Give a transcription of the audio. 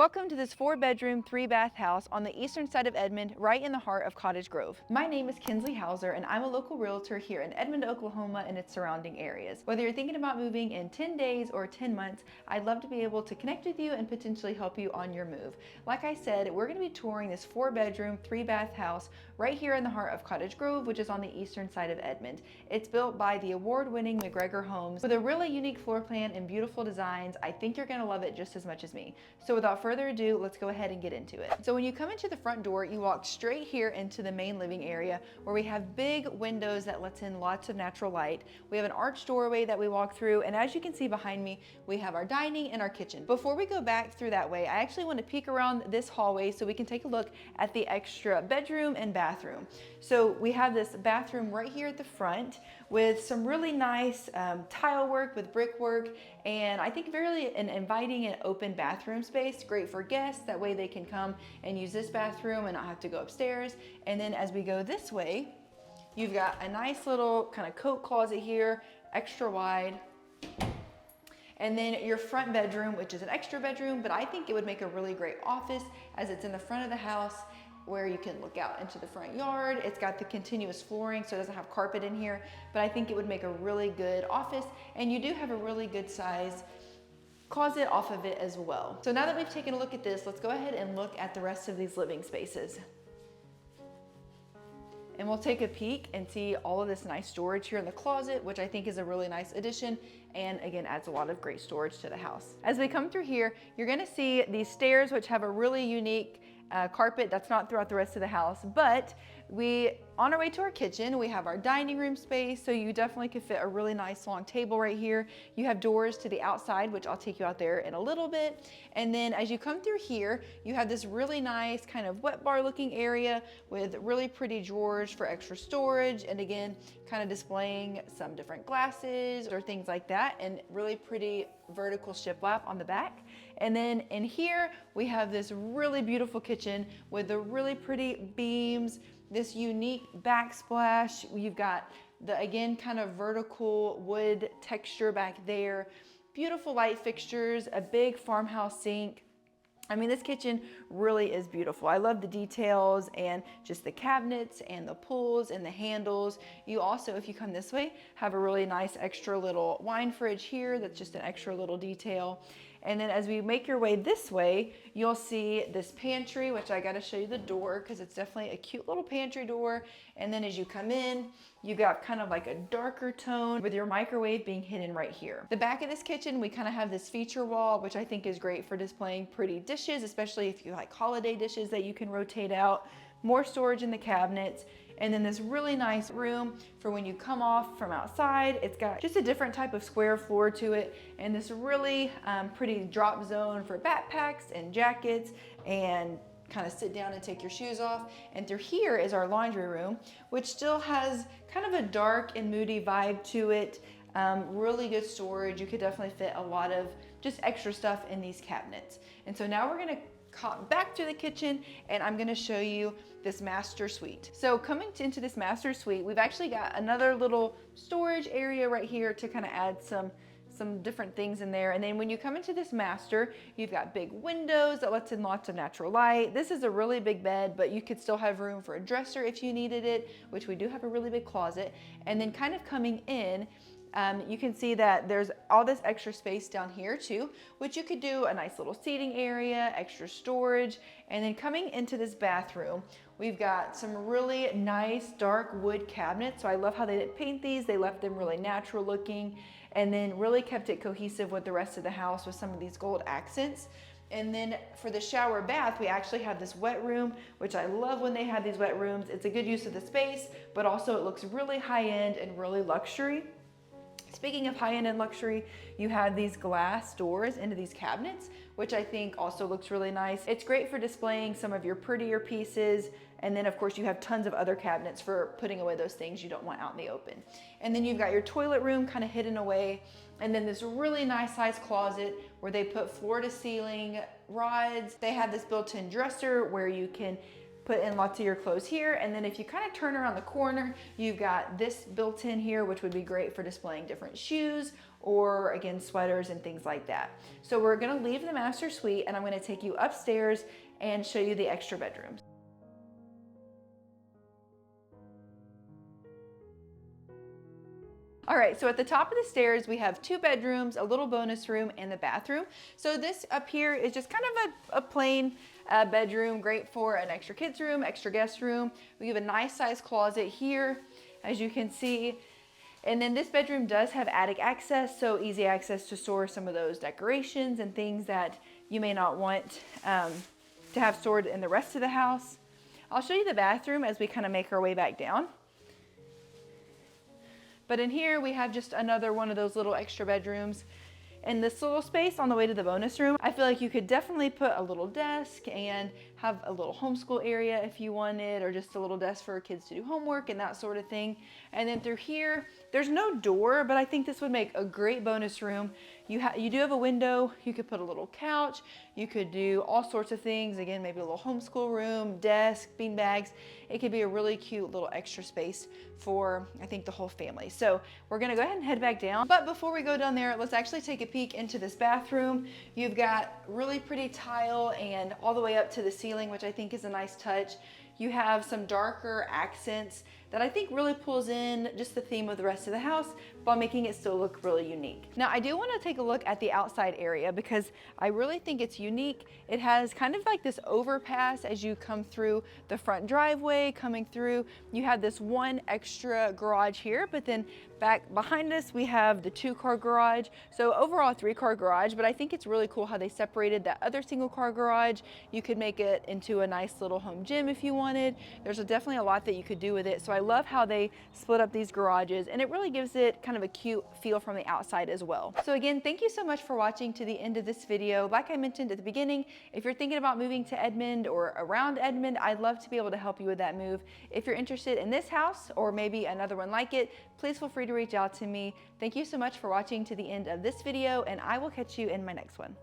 Welcome to this 4-bedroom, 3-bath house on the eastern side of Edmond, right in the heart of Cottage Grove. My name is Kinsley and I'm a local realtor here in Edmond, Oklahoma and its surrounding areas. Whether you're thinking about moving in 10 days or 10 months, I'd love to be able to connect with you and potentially help you on your move. Like I said, we're going to be touring this 4-bedroom, 3-bath house right here in the heart of Cottage Grove, which is on the eastern side of Edmond. It's built by the award-winning McGregor Homes with a really unique floor plan and beautiful designs. I think you're going to love it just as much as me. So without further ado, let's go ahead and get into it. So when you come into the front door, you walk straight here into the main living area where we have big windows that lets in lots of natural light. We have an arched doorway that we walk through, and as you can see behind me, we have our dining and our kitchen. Before we go back through that way, I actually want to peek around this hallway so we can take a look at the extra bedroom and bathroom. So we have this bathroom right here at the front with some really nice tile work with brickwork, and I think really an inviting and open bathroom space, great for guests. That way they can come and use this bathroom and not have to go upstairs. And then as we go this way, you've got a nice little kind of coat closet here, extra wide. And then your front bedroom, which is an extra bedroom, but I think it would make a really great office as it's in the front of the house where you can look out into the front yard. It's got the continuous flooring, so it doesn't have carpet in here, but I think it would make a really good office. And you do have a really good size closet off of it as well. So now that we've taken a look at this, let's go ahead and look at the rest of these living spaces. And we'll take a peek and see all of this nice storage here in the closet, which I think is a really nice addition, and again adds a lot of great storage to the house. As we come through here, you're gonna see these stairs, which have a really unique carpet that's not throughout the rest of the house, but on our way to our kitchen, we have our dining room space, so you definitely could fit a really nice long table right here. You have doors to the outside, which I'll take you out there in a little bit. And then as you come through here, you have this really nice kind of wet bar looking area with really pretty drawers for extra storage, and again, kind of displaying some different glasses or things like that, and really pretty vertical shiplap on the back. And then in here, we have this really beautiful kitchen with the really pretty beams, this unique backsplash. You've got the, again, kind of vertical wood texture back there, beautiful light fixtures, a big farmhouse sink. I mean, this kitchen really is beautiful. I love the details and just the cabinets and the pulls and the handles. You also, if you come this way, have a really nice extra little wine fridge here. That's just an extra little detail. And then as we make your way this way, you'll see this pantry, which I gotta show you the door because it's definitely a cute little pantry door. And then as you come in, you got kind of like a darker tone with your microwave being hidden right here. The back of this kitchen, we kind of have this feature wall, which I think is great for displaying pretty dishes, especially if you like holiday dishes that you can rotate out. More storage in the cabinets. And then this really nice room for when you come off from outside. It's got just a different type of square floor to it, and this really pretty drop zone for backpacks and jackets, and kind of sit down and take your shoes off. And through here is our laundry room, which still has kind of a dark and moody vibe to it. Really good storage. You could definitely fit a lot of just extra stuff in these cabinets. And so now we're gonna come back to the kitchen, and I'm gonna show you this master suite. So coming into this master suite, we've actually got another little storage area right here to kind of add some different things in there. And then when you come into this master, you've got big windows that lets in lots of natural light. This is a really big bed, but you could still have room for a dresser if you needed it, which we do have a really big closet. And then kind of coming in, you can see that there's all this extra space down here too, which you could do a nice little seating area, extra storage. And then coming into this bathroom, we've got some really nice dark wood cabinets. So I love how they didn't paint these. They left them really natural looking, and then really kept it cohesive with the rest of the house with some of these gold accents. And then for the shower bath, we actually have this wet room, which I love when they have these wet rooms. It's a good use of the space, but also it looks really high end and really luxury. Speaking of high-end and luxury, you have these glass doors into these cabinets, which I think also looks really nice. It's great for displaying some of your prettier pieces. And then of course you have tons of other cabinets for putting away those things you don't want out in the open. And then you've got your toilet room kind of hidden away. And then this really nice sized closet where they put floor to ceiling rods. They have this built-in dresser where you can put in lots of your clothes here. And then if you kind of turn around the corner, you've got this built in here, which would be great for displaying different shoes or again, sweaters and things like that. So we're gonna leave the master suite and I'm gonna take you upstairs and show you the extra bedrooms. All right, so at the top of the stairs, we have 2 bedrooms, a little bonus room, and the bathroom. So this up here is just kind of a plain bedroom, great for an extra kids room, extra guest room. We have a nice size closet here, as you can see. And then this bedroom does have attic access, so easy access to store some of those decorations and things that you may not want to have stored in the rest of the house. I'll show you the bathroom as we kind of make our way back down. But in here we have just another one of those little extra bedrooms. In this little space on the way to the bonus room, I feel like you could definitely put a little desk and have a little homeschool area if you wanted, or just a little desk for kids to do homework and that sort of thing. And then through here, there's no door, but I think this would make a great bonus room. You do have a window, you could put a little couch, you could do all sorts of things. Again, maybe a little homeschool room, desk, bean bags. It could be a really cute little extra space for, I think, the whole family. So we're gonna go ahead and head back down. But before we go down there, let's actually take a peek into this bathroom. You've got really pretty tile and all the way up to the ceiling, which I think is a nice touch. You have some darker accents that I think really pulls in just the theme of the rest of the house while making it still look really unique. Now I do want to take a look at the outside area because I really think it's unique. It has kind of like this overpass as you come through the front driveway. Coming through, you have this one extra garage here, but then back behind us we have the 2-car garage. So overall 3-car garage, but I think it's really cool how they separated that other single car garage. You could make it into a nice little home gym if you wanted. There's definitely a lot that you could do with it. So I love how they split up these garages, and it really gives it kind of a cute feel from the outside as well. So again, thank you so much for watching to the end of this video. Like I mentioned at the beginning, if you're thinking about moving to Edmond or around Edmond, I'd love to be able to help you with that move. If you're interested in this house or maybe another one like it, please feel free to reach out to me. Thank you so much for watching to the end of this video, and I will catch you in my next one.